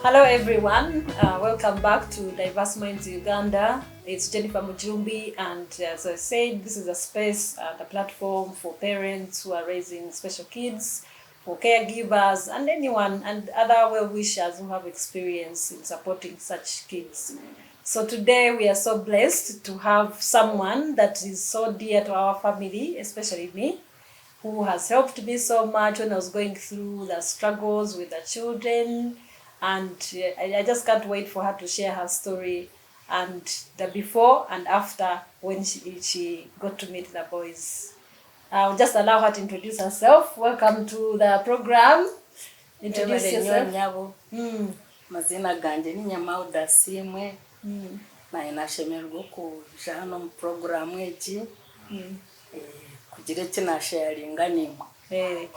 Hello everyone, welcome back to Diverse Minds Uganda. It's Janephер MUNJUMBI, and as I said, this is a space and a platform for parents who are raising special kids, for caregivers and anyone and other well-wishers who have experience in supporting such kids. So today we are so blessed to have someone that is so dear to our family, especially me, who has helped me so much when I was going through the struggles with the children. And I just can't wait for her to share her story and the before and after when she got to meet the boys. I'll just allow her to introduce herself. Welcome to the program. Introduce yourself. Mazina ganje ni MAUDAH ASIIMWE. Na inashemerwa kuja hano mu program eji. Kugira kina sharinga nimwe.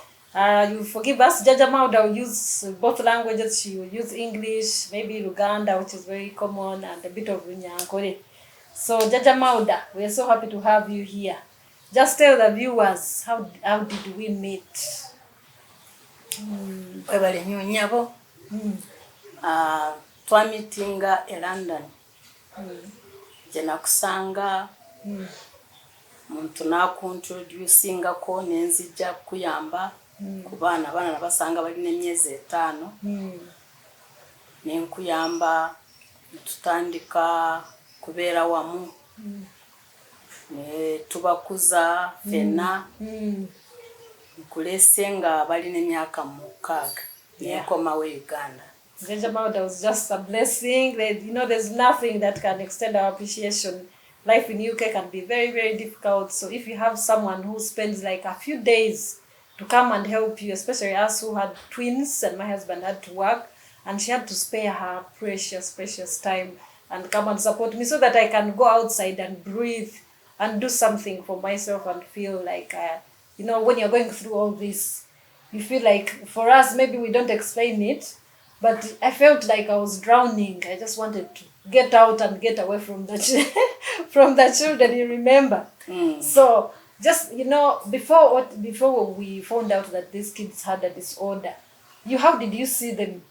You forgive us, Jaja Mauda will use both languages. She will use English, maybe Luganda, which is very common, and a bit of Runyankore. So Jaja Mauda, we are so happy to have you here. Just tell the viewers, how did we meet? Webale nyabo. Twameetinga e London. Jena kusanga. Muntu nakuntroducinga ko nenzija kuyamba kubana bana nabasanga bali n'emyezi 5 nenkuyamba tutandika kubera wamu ne tubakuza fena kulesenga bali n'emyaka 6 nekoma we Uganda. Jaja Mauda was just a blessing. There's nothing that can extend our appreciation. Life in UK can be very, very difficult. So if you have someone who spends like a few days to come and help you, especially us who had twins, and my husband had to work, and she had to spare her precious time and come and support me so that I can go outside and breathe and do something for myself and feel like, when you're going through all this, you feel like, for us, maybe we don't explain it, but I felt like I was drowning. I just wanted to get out and get away from the from the children, you remember. So just before we found out that these kids had a disorder, how did you see them?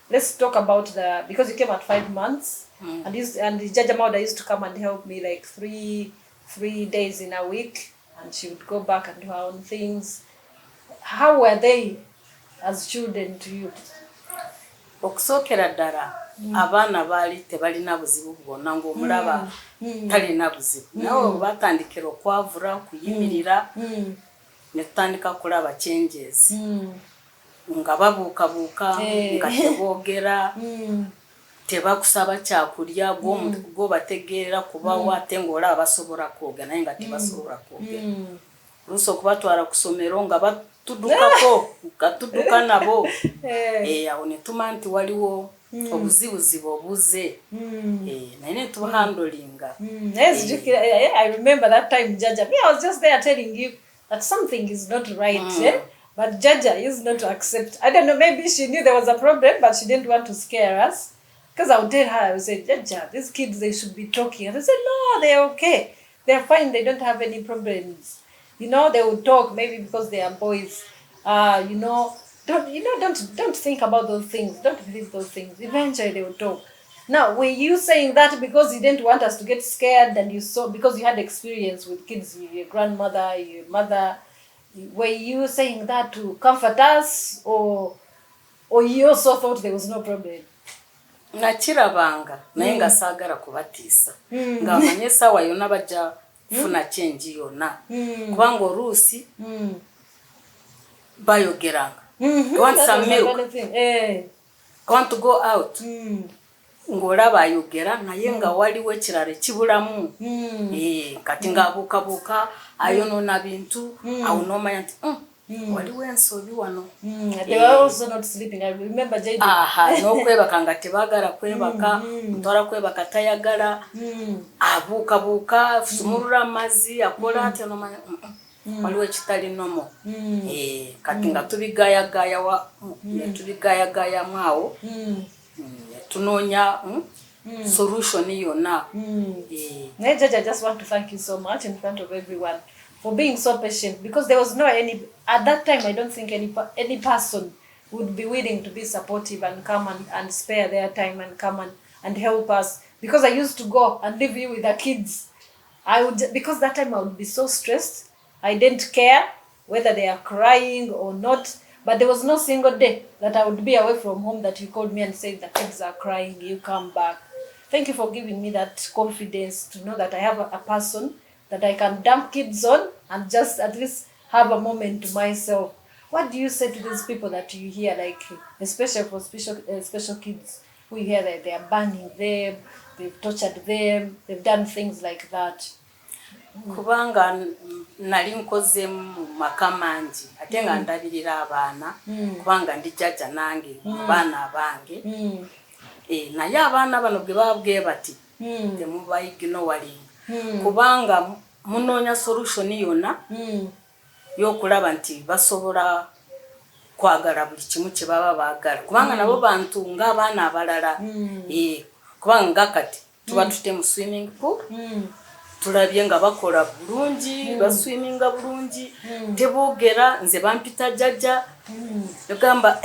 Let's talk about because you came at 5 months, and Jaja Mauda used to come and help me like three days in a week, and she would go back and do her own things. How were they as children to you? Okusokera ddala abaana baali tebalina buzibu bwonna ng'omulaba talina buzibu nawe batandikira okwavura kuyimirira ne tutandika kulaba changes nga babuukabuuka nga teboogera tebakusaba kyakulya gwo bategeera kubawa ate ng'olaba basobola kwogera naye nga tebasobola kwogera oluusi okubatwala ku ssomero nga tudduka nabo awo ne tuma nti waliwo obuzibuzibu obuze naye ne tuhandlinga. Yes, I remember that time, Jaja. I was just there telling you that something is not right, but Jaja used not to accept. I don't know, maybe she knew there was a problem, but she didn't want to scare us. Because I would tell her, I would say, Jaja, these kids, they should be talking. And they said, no, they're okay. They're fine. They don't have any problems. They would talk, maybe because they are boys. Don't think about those things. Don't believe those things. Eventually they will talk. Now, were you saying that because you didn't want us to get scared and because you had experience with kids, your grandmother, your mother, were you saying that to comfort us, or you also thought there was no problem? Nakirabanga naye nga saagala kubatiisa nga manye sawa yonna bajja kufuna change yonna kubanga oluusi bayogeranga want some milk, want to go out, ng'olaba ayogera naye nga waliwo ekirala ekibulamu kati ng'abuukabuuka ayonoona bintu awo n'omanya nti waliwo ensobi wano. They were also not sleeping. I remember Jaja. N'okwebaka nga tebaagala kwebaka, mutwala kwebaka tayagala, abuukabuuka, sumulula amazzi, akola atya n'omanya waliwo ekitali nomo. Kati nga tubigaayagaayamu awo tunoonya solution yonna. Jaja, I just want to thank you so much in front of everyone for being so patient, because there was no any, at that time, I don't think any person would be willing to be supportive and come and spare their time and come and help us, because I used to go and leave you with the kids. I would, because that time I would be so stressed. I didn't care whether they are crying or not, but there was no single day that I would be away from home that you called me and said the kids are crying, you come back. Thank you for giving me that confidence to know that I have a person that I can dump kids on and just at least have a moment to myself. What do you say to these people that you hear, like, especially for special kids, who you hear that they are banning them, they've tortured them, they've done things like that? Kubanga nali nkoze mu maka mangi ate nga ndabirira abaana kubanga ndi jjajja nange baana abange naye abaana bano bwe babwe bati temubayiginowalinga kubanga munoonya solution yonna y'okulaba nti basobola kwagala buli kimu kye baba baagala kubanga nabo bantu ng'abaana abalala kubanga kati tuba tute mu swimming pool tulabye nga bakola bulungi baswiminga bulungi teboogera nze bampita jjajja yagamba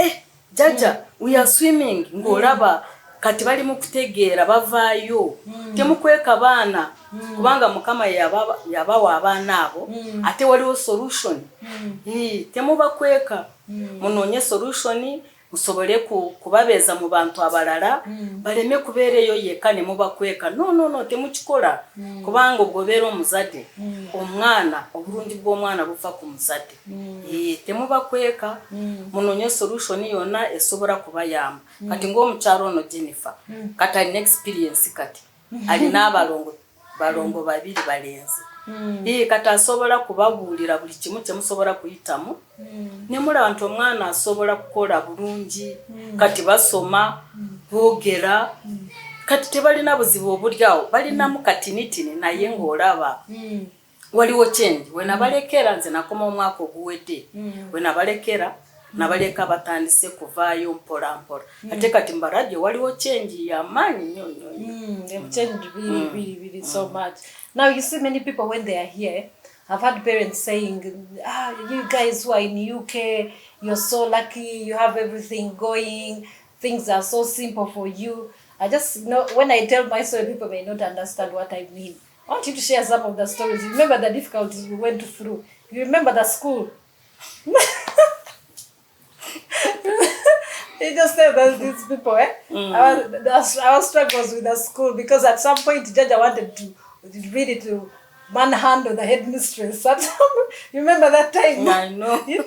jjajja we are swimming ng'olaba kati bali mu kutegeera bavaayo temukweka baana kubanga mukama yabawa abaana abo ate waliwo solution temubakweka munoonye solution musobole kubabeeza mu bantu abalala baleme kubeera eyo yekka ne mubakweka no temukikola kubanga obwo obeera omuzadde omwana obulungi bw'omwana buva ku muzadde temubakweka munoonye solution yonna esobola kubayamba kati ng'omukyalo ono Janeپher kati alina experience kati alina balongo babiri balenzi kati asobola kubabuulira buli kimu kye musobola kuyitamu ne mulaba nti omwana asobola kukola bulungi kati basoma boogera kati tebalina buzibu obulyawo balinamu katinitini naye ng'olaba waliwo change wenabalekera nze nakoma omwaka oguwedde wenabalekera nabaleka batandise kuvaayo mpola ate kati mbaradyo waliwo change y'amaanyi nnyo they've changed really so much. Now you see many people when they are here, I've had parents saying, you guys who are in UK, you're so lucky, you have everything going, things are so simple for you. I just know when I tell my story, people may not understand what I mean. I want you to share some of the stories. You remember the difficulties we went through. You remember the school. He just said that these people, our struggles with the school, because at some point Jaja wanted to manhandle the headmistress. You remember that time? I know. Tell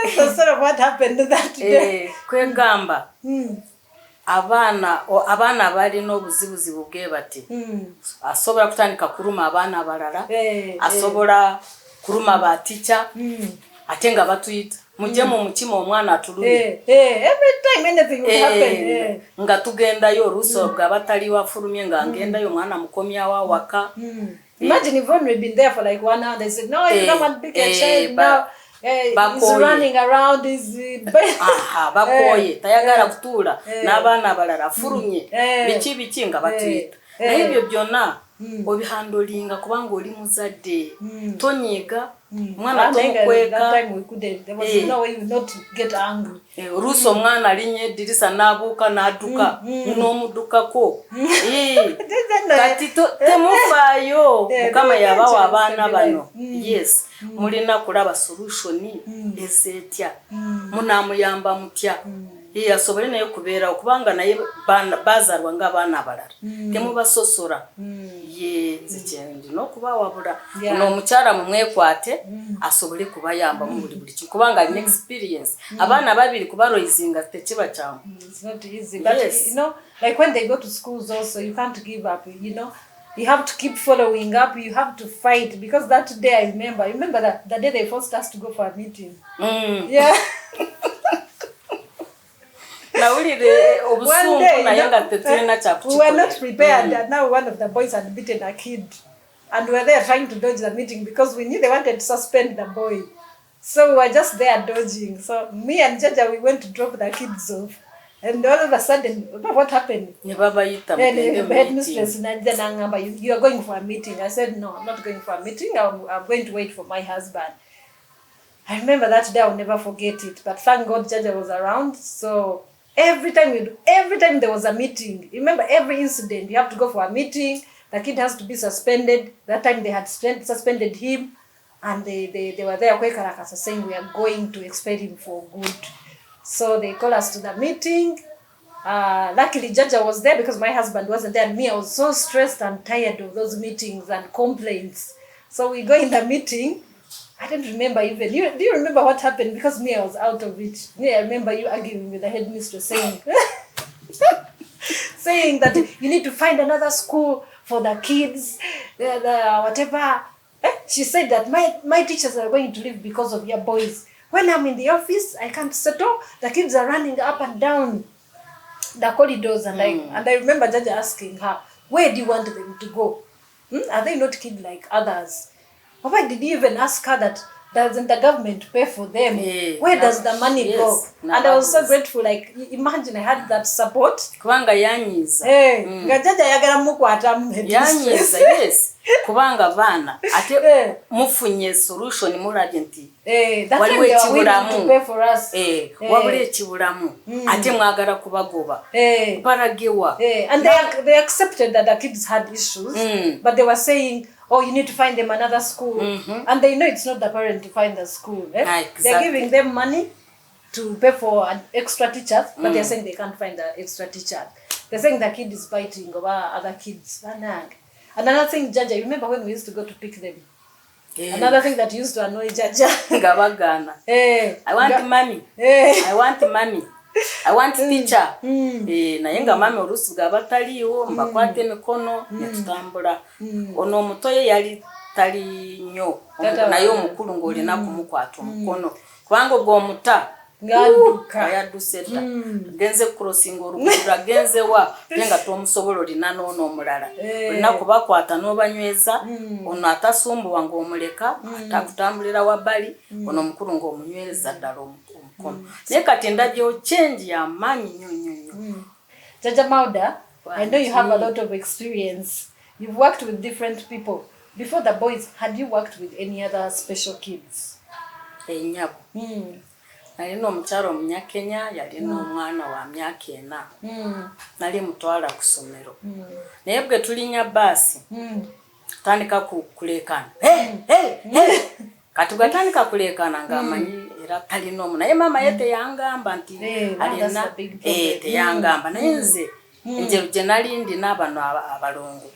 us the story of what happened that day. Kwegamba abaana balina obuzibuzibu bwe bati asobola kutandika kuruma abaana abalala asobola kuruma ba teacher ate nga batuyita mujje mu mukima omwana atulumye every time anything would happen nga tugendayo oluuso nga batali wafulumye nga ngendayo omwana mukomyawo awaka. Imagine if only been there for like 1 hour. They said no, you come and pick a child now. He's running around his bakoye tayagala kutuula n'abaana abalala afulumye biki nga batuyita naye ebyo byonna obihandolinga kubanga oli muzadde tonyiga omwana tomukweka oluusi omwana alinya eddirisa n'abuuka n'adduka n'omuddukako kati temufaayo mukama yabawa abaana bano yes mulina kulaba solution ezeetya munaamuyamba mutya asobole naye kubeerawo kubanga naye baazaalwa ng'abaana abalala temubasosora nze kyendina okubawabula n'omukyala mumwekwate asobole kubayamba mu buli kimu kubanga alina experience abaana babiri kubaroizinga tekiba kyangu. It's not easy, but you know, like when they go to schools also, you can't give up, you know. You have to keep following up. You have to fight, because that day I remember that the day they forced us to go for a meeting. Yeah. One day, we were not prepared, and now one of the boys had beaten a kid, and we were there trying to dodge the meeting because we knew they wanted to suspend the boy. So we were just there dodging. So me and Jaja, we went to drop the kids off, And all of a sudden, what happened? The headmistress, you are going for a meeting. I said, no, I'm not going for a meeting. I'm going to wait for my husband. I remember that day, I'll never forget it. But thank God Jaja was around. So every time there was a meeting, remember every incident, you have to go for a meeting. The kid has to be suspended. That time they had suspended him. And they were there saying we are going to expel him for good. So they called us to the meeting. Luckily Jaja was there because my husband wasn't there. And me, I was so stressed and tired of those meetings and complaints. So we go in the meeting. I don't remember even. Do you remember what happened? Because me, I was out of it. Me, I remember you arguing with the headmistress saying, saying that you need to find another school for the kids, whatever. She said that my teachers are going to leave because of your boys. When I'm in the office, I can't settle. The kids are running up and down the corridors, and I remember Jaja asking her, where do you want them to go? Are they not kids like others? Why did you even ask her that? Doesn't the government pay for them? Where does the money go? And I was so grateful. Like, imagine I had that support. Kubanga yanyiza. Jaja yagala mukwata yanyiza, yes. Kubanga bana. Ate mufunye solution mulaje nti. Waliwo ekibulamu. Wabula ekibulamu. Ate mwagala kubagoba. Baragewa. And they accepted that the kids had issues. But they were saying, oh, you need to find them another school. And they know it's not the parent to find the school. Exactly. They're giving them money to pay for an extra teacher, but they're saying they can't find the extra teacher. They're saying the kid is biting over other kids. Another thing, Jaja, you remember when we used to go to pick them? Another thing that used to annoy Jaja. I want mommy. I want mommy. I want teacher. Nayenga mami olusi gabataliwo mbakwate emikono netutambula. Ono omutoye yali tali nnyo. Naye omukulu ng'olina kumukwata omukono. Kubanga ogwo omuta ngaduka yaduseta. Genze crossing oluguudo genze wa tenga tomusobola olina n'ono omulala. Olina kubakwata n'obanyweza. Ono atasumbuwa ng'omuleka atakutambulira wabbali. Ono omukulu ng'omunyweza ddala Nekati ndabyo change ya manyi nyo. Jaja Mauda, I know you have a lot of experience. You've worked with different people. Before the boys, had you worked with any other special kids? Nyabo. Nalina omukyalo Munyakenya yalina omwana wa myaka 4. Nali mutwala ku ssomero. Naye bwe tulinya baasi. Tandika kulekana. Kati gatandika kulekana ng'amanyi era talina omu. Naye mama ye teyangamba nti alina teyangamba. Naye nze njeru gye nali ndina bano abalongo.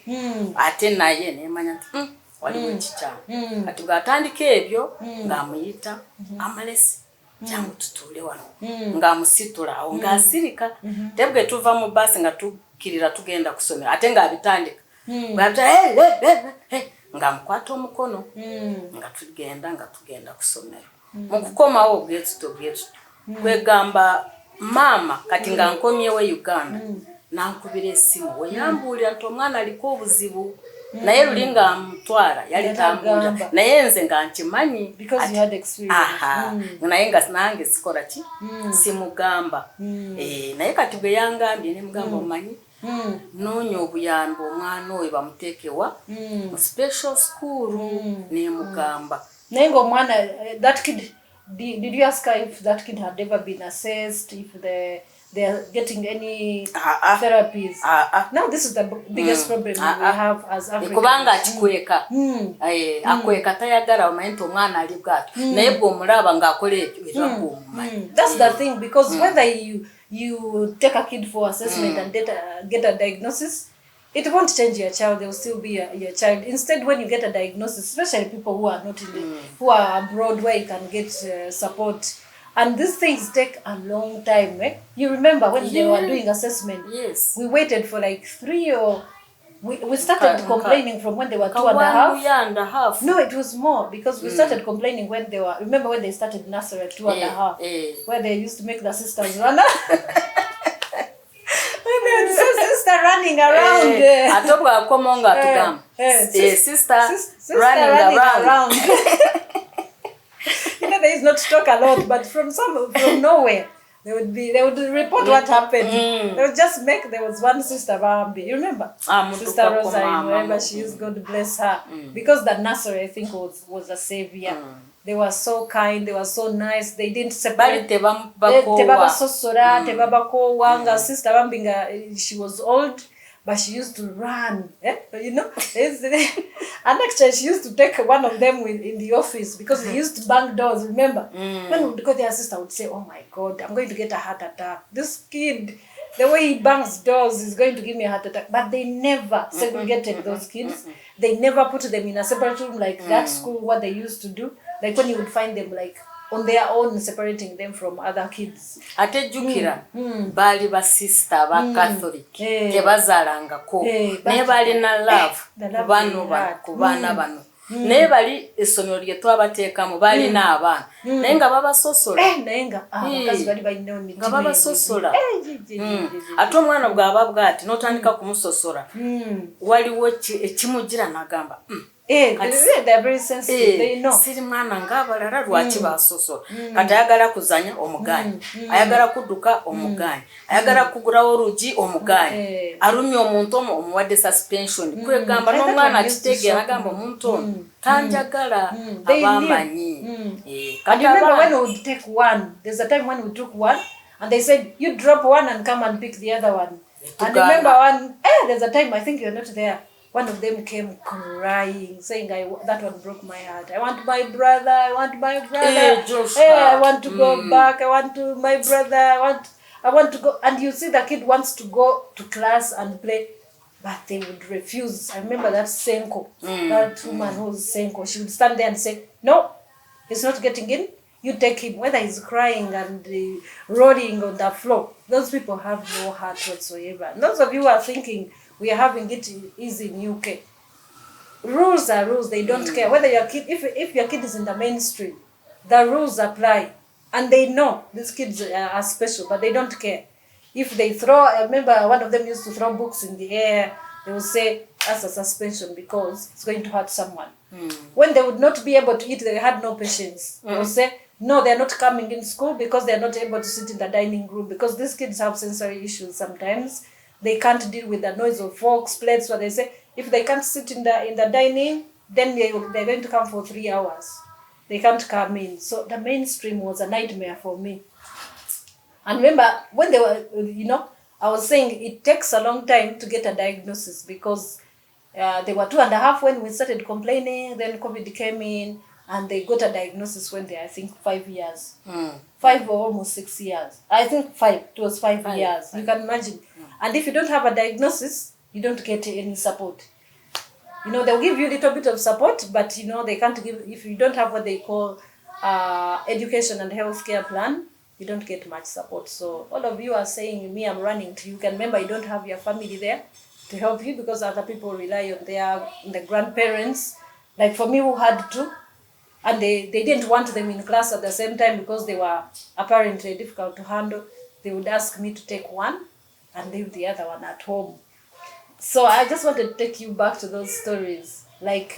Ate naye nemanya nti waliwo ekikyamu. Kati bw'atandika ebyo ng'amuyita amalesi jangu tutuule wano. Ng'amusitula awo ng'asirika. Te bwe tuva mu baasi nga tukkirira tugenda ku ssomero. Ate ng'abitandika. Ngamukwata omukono nga tugenda ku ssomero. Mu kukomawo bwetuto kwegamba mama kati nga nkomyewo Uganda nankubira essimu weyambuulira nti omwana aliko obuzibu naye luli nga mutwala yali tambulira naye nze nga nkimanyi naye nga nange sikola ki simugamba naye kati bwe yangambye ne mugamba omanyi noonya obuyambi omwana oyo bamuteekewa mu special school ne mugamba naye ng'omwana that kid did you ask her if that kid had ever been assessed, if they are getting any therapies? Now this is the biggest problem we have as Africans. Kubanga akikweka akweka tayagala omanyi nti omwana ali bwato naye bwe omulaba ng'akola ebyo era bw'omumanyi. That's the thing, because whether you take a kid for assessment and get a diagnosis, it won't change your child. They will still be your child. Instead, when you get a diagnosis, especially people who are not who are abroad where you can get support, and these things take a long time. You remember when they were doing assessment? Yes. We waited for like 3 or we started complaining from when they were 2.5. No, it was more, because we started complaining when they were. Remember when they started nursery at 2.5, where they used to make the sisters run. Sister running around. Atobwa komonga tugam. Sister running around. You know, there is not talk a lot, but from nowhere, They would report what happened. They would just make, there was one sister Bambi, you remember? Sister Rosa, wherever she is, God bless her. Because the nursery, I think, was a savior. They were so kind, they were so nice, they didn't separate. Tebaba sosora, tebaba ko wanga. Sister Bambi, she was old, but she used to run, you know. And actually, she used to take one of them in the office because they used to bang doors. Remember, when we would go, their sister would say, "Oh my God, I'm going to get a heart attack. This kid, the way he bangs doors is going to give me a heart attack." But they never segregated those kids. They never put them in a separate room like that school. What they used to do, like when you would find them like on their own, separating them from other kids. Ate jukira bali ba sister ba Catholic tebazalanga ko ne bali na love kubana bano ne bali esomero lye twabateekamu bali na abaana naye nga babasosola abakazi bali balina omitima nga babasosola ate omwana bw'aba bw'ati n'otandika kumusosola waliwo ekimugira n'agamba they're very sensitive. They know. Siri mwana ng'abalala lwaki basosola kati ayagala kuzanya omugaanyi ayagala kudduka omugaanyi ayagala kugulawo olugi omugaanyi alumya omuntu omuwadde suspension kwegamba n'omwana akitegeera agamba omuntu ono tanjagala abamanyi. And you remember when we would take one, there's a time when we took one and they said you drop one and come and pick the other one. And remember one, there's a time, I think you're not there, one of them came crying, saying, that one broke my heart. I want my brother. I want my brother. I want to go back. I want to my brother. I want to go. And you see the kid wants to go to class and play, but they would refuse. I remember that Senko, that woman who's Senko. She would stand there and say, "No, he's not getting in. You take him." Whether he's crying and rolling on the floor, those people have no heart whatsoever. And those of you who are thinking we are having it easy in UK. Rules are rules. They don't care whether your kid, if your kid is in the mainstream, the rules apply, and they know these kids are special, but they don't care. If they throw, I remember one of them used to throw books in the air. They would say that's a suspension because it's going to hurt someone. When they would not be able to eat, they had no patience. They would say, no, they're not coming in school because they're not able to sit in the dining room, because these kids have sensory issues sometimes. They can't deal with the noise of forks, plates. So they say if they can't sit in the dining, then they're going to come for 3 hours. They can't come in. So the mainstream was a nightmare for me. And remember when they were, I was saying it takes a long time to get a diagnosis because they were 2.5 when we started complaining. Then COVID came in, and they got a diagnosis when they, I think, 5 years. 5 or almost 6 years. I think 5. It was 5 years. You can imagine. And if you don't have a diagnosis, you don't get any support. They'll give you a little bit of support, but they can't give, if you don't have what they call education and healthcare plan, you don't get much support. So all of you are saying, me, I'm running to you. Can remember you don't have your family there to help you because other people rely on the grandparents. Like for me, who had two, and they didn't want them in class at the same time because they were apparently difficult to handle. They would ask me to take one and leave the other one at home. So I just wanted to take you back to those stories. Like,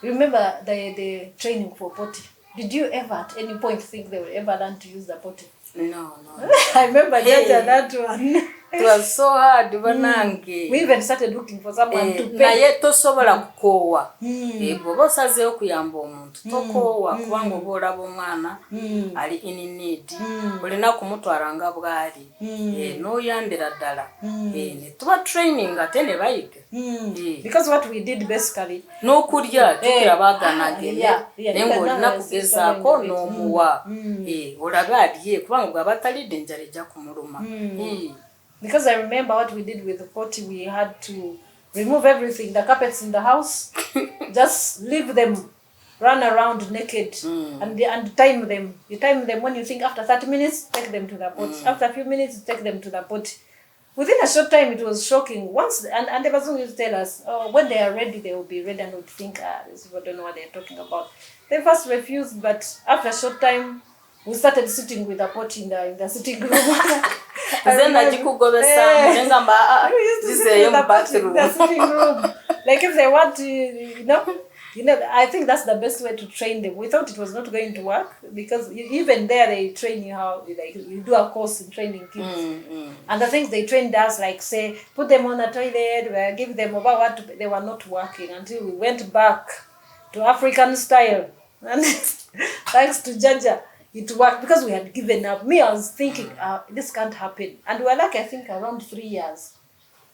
remember the training for potty? Did you ever at any point think they would ever learn to use the potty? No. I remember JAJJA, that one. It was so hard, banange. We even started looking for someone to pay. Naye tosobola kukowa. Bw'oba osazeewo okuyamba omuntu tokoowa kubanga oba olaba omwana ali in need. Olina kumutwala nga bw'ali. N'oyambira ddala. Ne tuba training ate ne bayiga. Because what we did basically, n'okulya tukira baaganagende naye ng'olina kugezaako n'omuwa. Olabe aliye kubanga bw'aba atalidde enjala ejja kumuluma. Because I remember what we did with the potty, we had to remove everything, the carpets in the house, just leave them, run around naked, and time them. You time them when you think after 30 minutes, take them to the potty. After a few minutes, take them to the potty. Within a short time, it was shocking. Once, and the person used to tell us, when they are ready, they will be ready, and would think, these people don't know what they're talking about. They first refused, but after a short time, we started sitting with a pot in the sitting room. Then we used to sit with the pot in the sitting room. Like if they want to, You know, I think that's the best way to train them. We thought it was not going to work because even there they train you how, like, you do a course in training kids. And the things they trained us, like, say, put them on a toilet, give them about what they were not working until we went back to African style. And thanks to JAJJA, it worked because we had given up. Me, I was thinking, this can't happen. And we were like, I think around 3 years.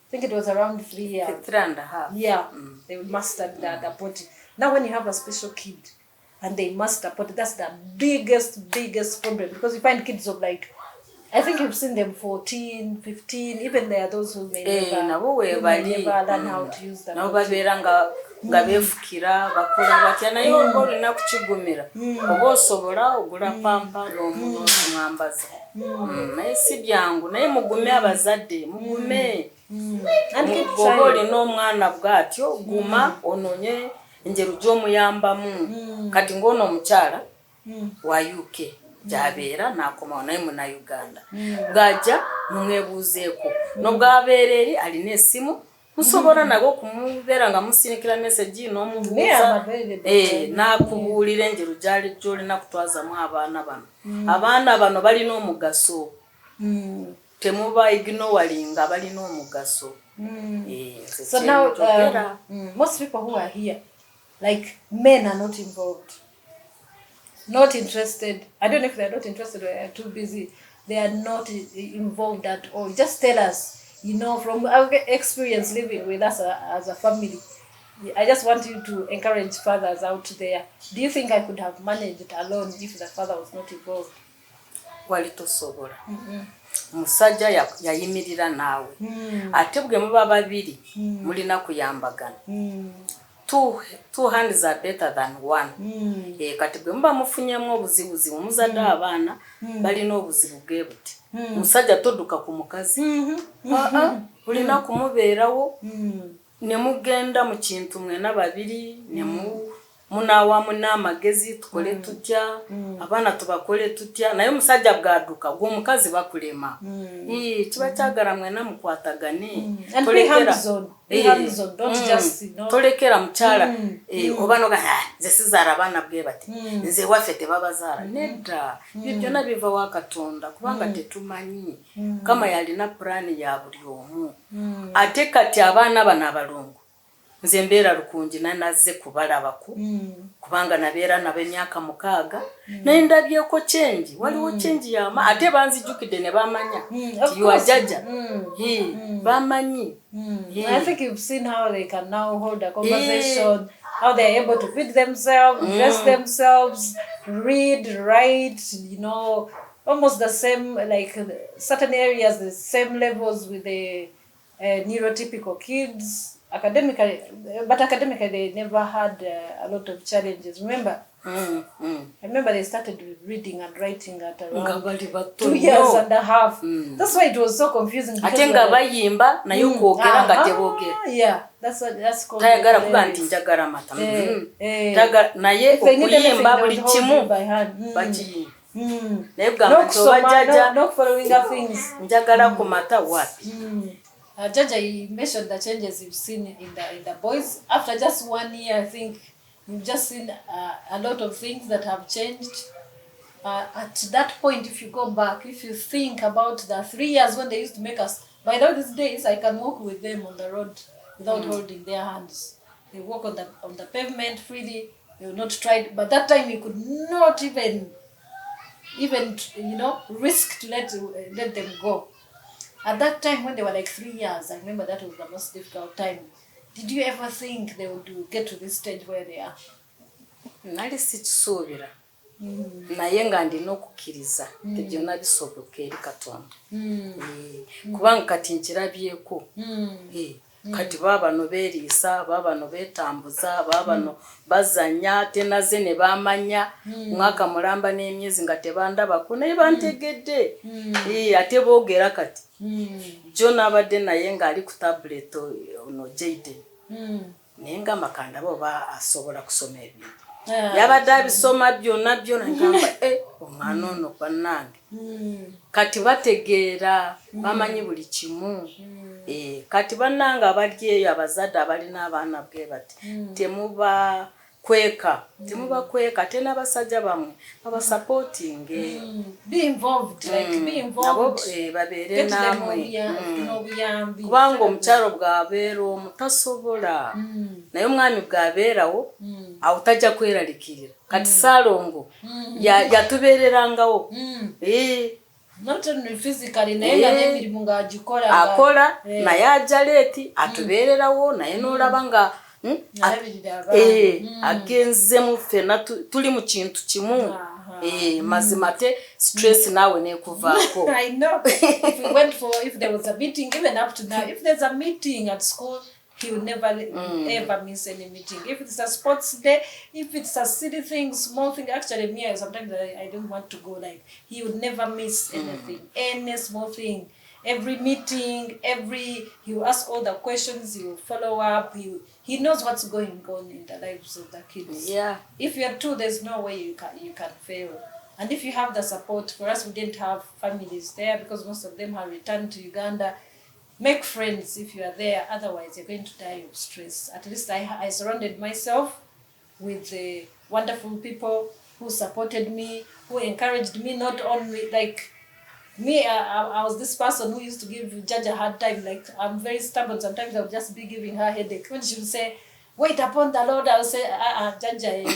I think it was around 3 years. 3.5. Yeah, they mastered the potty. Now when you have a special kid and they master potty, that's the biggest problem, because you find kids of like, I think you've seen them 14, 15, even there are those who may never learn how to use the potty. Nga befukira bakula batya naye olina kukigumira oba osobola ogula pampa n'omwambaza naye si byangu naye mugume abazadde mugume oba olina omwana bw'atyo guma ononye enjeru gy'omuyambamu kati ng'ono omukyala wa UK gy'abeera n'akomawo naye muna Uganda bw'ajja mumwebuuzeeko n'obw'abeera eri alina essimu musobola nago kumubeera nga musinikira message n'omubuuza n'akubuulira enjeru gy'olina kutwazamu abaana bano balina omugaso temuba ignoringa balina omugaso. So now most people who are here, like, men are not involved, not interested. I don't know if they're not interested or they're too busy. They are not involved at all. Just tell us, you know, from our experience living with us as a family. I just want you to encourage fathers out there. Do you think I could have managed alone if the father was not involved? Walitosobola. Musajja yayimirira naawe. Ate bwe muba babiri mulina kuyambagana. Two hands are better than one. Kati bwe muba mufunyemu obuzibuzibu muzadde abaana balina obuzibu bwe buti. Musajja todduka ku mukazi. Ulina kumubeerawo ne mugenda mu kintu mwena babiri ne munawamu n'amagezi tukole tutya abaana tubakole tutya naye musajja bwadduka gwe omukazi bakulema. Kiba kyagala mwena mukwatagane tolekera mukyala oba noga nze sizaala abaana bwe bati nze waffe tebabazaala nedda ebyo byonna biva wa Katonda kubanga tetumanyi kama yalina pulaani ya buli omu. Ate kati abaana bano abalungu nze mbeera lukungi nazze kubalabako kubanga nabeera nabo emyaka 6 naye ndabyeko change waliwo change yama ate banzijjukidde ne bamanya ti you are JAJJA bamanyi. I think you've seen how they can now hold a conversation, how they are able to feed themselves, dress themselves, read, write, you know, almost the same, like certain areas, the same levels with the neurotypical kids. Academically, but academically they never had a lot of challenges. Remember? I remember they started reading and writing at around 2 years and a half. That's why it was so confusing. Atenga bayimba na yukwogera nga tebogera. Yeah, that's called. Tayagala kuba nti njagala mata. Naye okuyimba buli kimu bakiyimba. Naye bugamba nti oba JAJJA not following the things. Njagala ku mata wapi. JAJJA, you mentioned the changes you've seen in the boys. After just 1 year, I think you've just seen a lot of things that have changed. At that point, if you go back, if you think about the 3 years when they used to make us, by these days, I can walk with them on the road without holding their hands. They walk on the pavement freely. They will not try. But that time, you could not even you know, risk to let them go. At that time, when they were like 3 years, I remember that was the most difficult time. Did you ever think they would get to this stage where they are? Nali sikisuubira. Naye nga ndina okukkiriza nti byonna bisoboka eri Katonda. Kubanga kati nkirabyeko. Kati baabano beeriisa, baabano beetambuza, baabano bazanya, ate naze ne baamanya mwaka mulamba n'emyezi nga tebandabako naye bantegedde. Ate boogera kati. John abadde naye ng'ali ku tablet ono Jaden. Naye nga makanda boba asobola kusoma ebintu. Yabadde abisoma byonna ngamba omwana ono bannange. Kati bategeera bamanyi buli kimu. Kati bannange abali eyo abazadde abalina abaana bwe bati temuba kweka temuba kweka tena basajja bamwe aba supporting be involved nabo babere namwe kubanga omukyalo bwabeera omutasobola naye omwami bwabeerawo awo tajja kweralikirira kati Salongo yatubeererangawo not only physically naye n'emirimu ng'agikola akola naye ajja leeti atubeererawo naye n'olaba nga agenzemu ffenna tuli mu kintu kimu mazima te stress nawe nekuvaako. I know. If there was a meeting, even up to now, if there's a meeting at school, he will never ever miss any meeting. If it's a sports day, if it's a silly thing, small thing, actually me, sometimes I don't want to go, like, he would never miss anything, any small thing. Every meeting, he will ask all the questions, he will follow up, he knows what's going on in the lives of the kids. Yeah. If you're two, there's no way you can fail. And if you have the support, for us, we didn't have families there because most of them have returned to Uganda. Make friends if you are there, otherwise you're going to die of stress. At least I surrounded myself with wonderful people who supported me, who encouraged me, not only like me, I was this person who used to give JAJJA a hard time. Like, I'm very stubborn. Sometimes I'll just be giving her a headache. When she would say, wait upon the Lord, I'll say, JAJJA,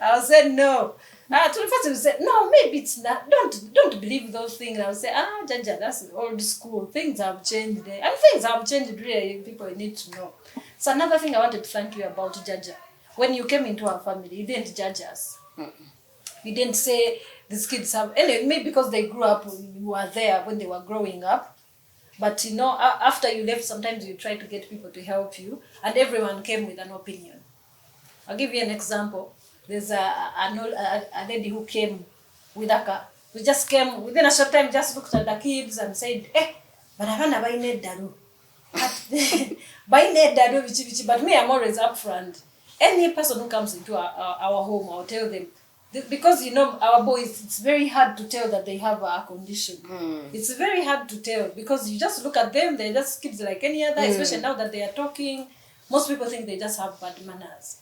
I'll say, no. To the first, will say, no, maybe it's not. Don't believe those things. I'll say, JAJJA, that's old school. Things have changed. And things have changed, really. People need to know. So another thing I wanted to thank you about JAJJA. When you came into our family, you didn't judge us. You didn't say these kids have, anyway, maybe because they grew up, you were there when they were growing up. But you know, after you left, sometimes you try to get people to help you, and everyone came with an opinion. I'll give you an example. There's a lady who came with a car. We just came, within a short time, just looked at the kids and said, but I want to buy net daru. Buy net daru, but me, I'm always upfront. Any person who comes into our home, I'll tell them, because you know our boys, it's very hard to tell that they have a condition. It's very hard to tell because you just look at them, they're just kids like any other, especially now that they are talking. Most people think they just have bad manners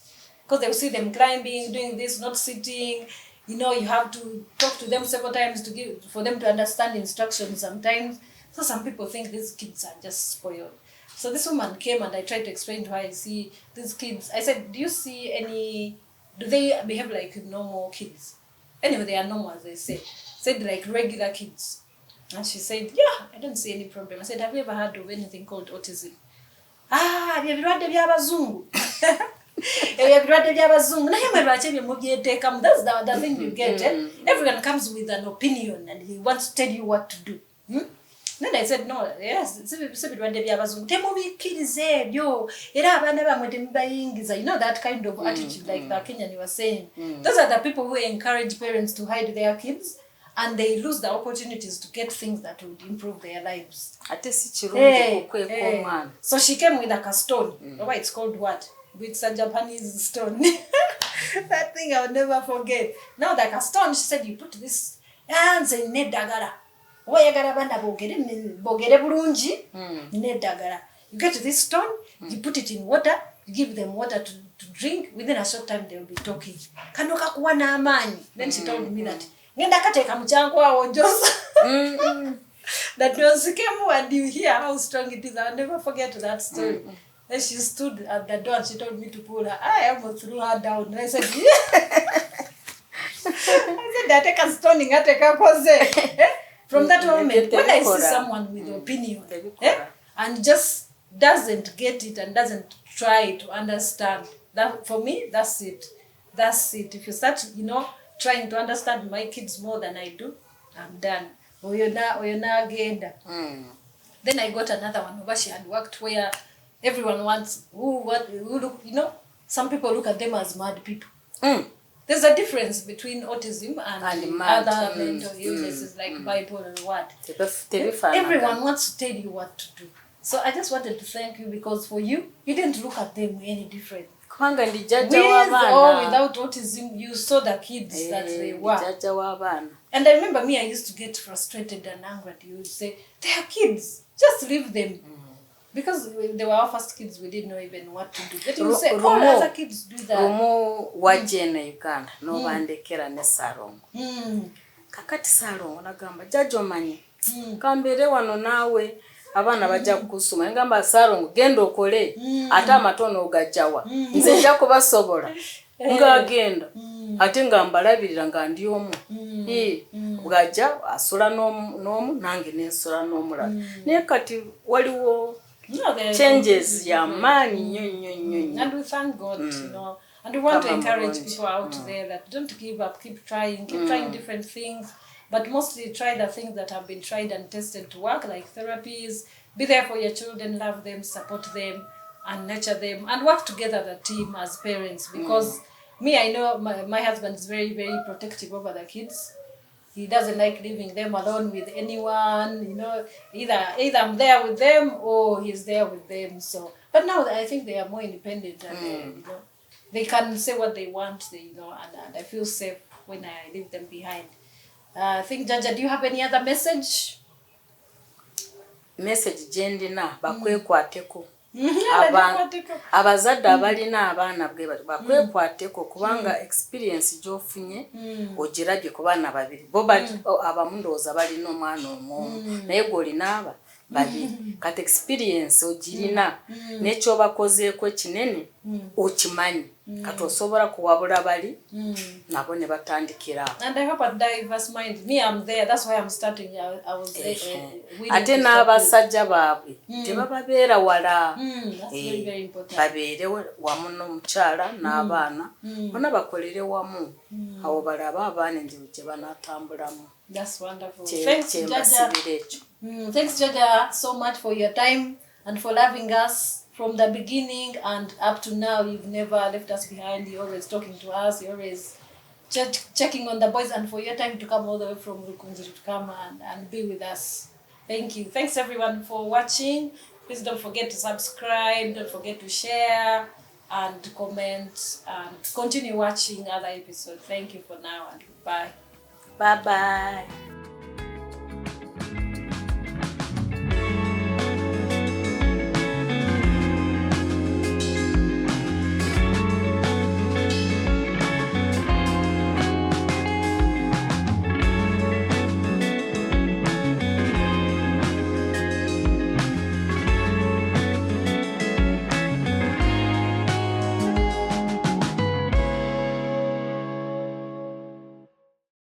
because they will see them climbing, doing this, not sitting. You know, you have to talk to them several times for them to understand instructions sometimes. So some people think these kids are just spoiled. So this woman came and I tried to explain to her, I see these kids. I said, do you see do they behave like normal kids? Anyway, they are normal, as they say. Said like regular kids. And she said, yeah, I don't see any problem. I said, have you ever heard of anything called autism? Have you ever heard of Zungu? That's the thing you get. Everyone comes with an opinion and he wants to tell you what to do. Then I said, no, yes, you know that kind of attitude, like the Kenyan you were saying. Those are the people who encourage parents to hide their kids and they lose the opportunities to get things that would improve their lives. So she came with like a stone. Why it's called what? It's a Japanese stone. That thing I will never forget. Now like a stone, she said, you put this and say nedagara. You get this stone, you put it in water, you give them water to drink. Within a short time, they will be talking. Then she told me that that was and you hear how strong it is. I'll never forget that story. Then she stood at the door and she told me to pull her. I almost threw her down. And I said, I take a stoning, I take a pose. From that moment, when I see someone with opinion and just doesn't get it and doesn't try to understand, that for me, that's it. That's it. If you start, trying to understand my kids more than I do, I'm done. Then I got another one where she had worked where everyone wants, who look, some people look at them as mad people. There's a difference between autism and other mental illnesses like bipolar and what. Everyone wants to tell you what to do. So I just wanted to thank you because for you didn't look at them any different. With or without autism, you saw the kids that they were. And I remember I used to get frustrated and angry. You would say, they are kids, just leave them. because they were our first kids, we didn't know even what to do. But you say, all other kids do that. Rumo wajene Uganda, no bandekera ne Sarongo. Kakati Sarongo nagamba, Jajja omanyi. Kambere wano nawe, abana bajja kusoma. Ngamba Sarongo, genda okole, ate amatono ogajjawa. Nze nja kubasobola. Ngagenda. Ate ngambalabirira nga ndi omu. Bwajja asula n'omu nange nensula n'omulala. Naye kati waliwo changes ya mani nyo. And we thank God, you know. And we want to encourage people out there that don't give up, keep trying different things, but mostly try the things that have been tried and tested to work, like therapies. Be there for your children, love them, support them, and nurture them, and work together as a team as parents. Because me, I know my husband is very, very protective over the kids. He doesn't like leaving them alone with anyone, you know. Either I'm there with them or he's there with them. So, but now I think they are more independent, and you know, they can say what they want, you know, and I feel safe when I leave them behind. I think, Jaja, do you have any other message? Message jendina bakwekwateko. Abazadde abalina abaana bwe bakwekwateko kubanga experience gyofunye ogirabye ku baana babiri bo abamu ndowooza balina omwana omu naye gw'olina babiri kati experience ogirina n'ekyobakozeeko ekinene okimanyi kati osobola kuwabula bali nabo ne batandikira. And I hope a diverse mind. Me, I'm there. That's why I'm starting. I was ate n'abasajja baabwe tebababeera wala. That's very, very important. Babeere wamu n'omukyala n'abaana bonna bakolere wamu awo balaba abaana enjiro gye banaatambulamu. That's wonderful. Thanks, Jaja. Thanks, Jaja, so much for your time and for loving us from the beginning and up to now. You've never left us behind. You're always talking to us. You're always checking on the boys, and for your time to come all the way from Rukunzi to come and be with us. Thank you. Thanks everyone for watching. Please don't forget to subscribe. Don't forget to share and comment and continue watching other episodes. Thank you for now and goodbye. Bye-bye.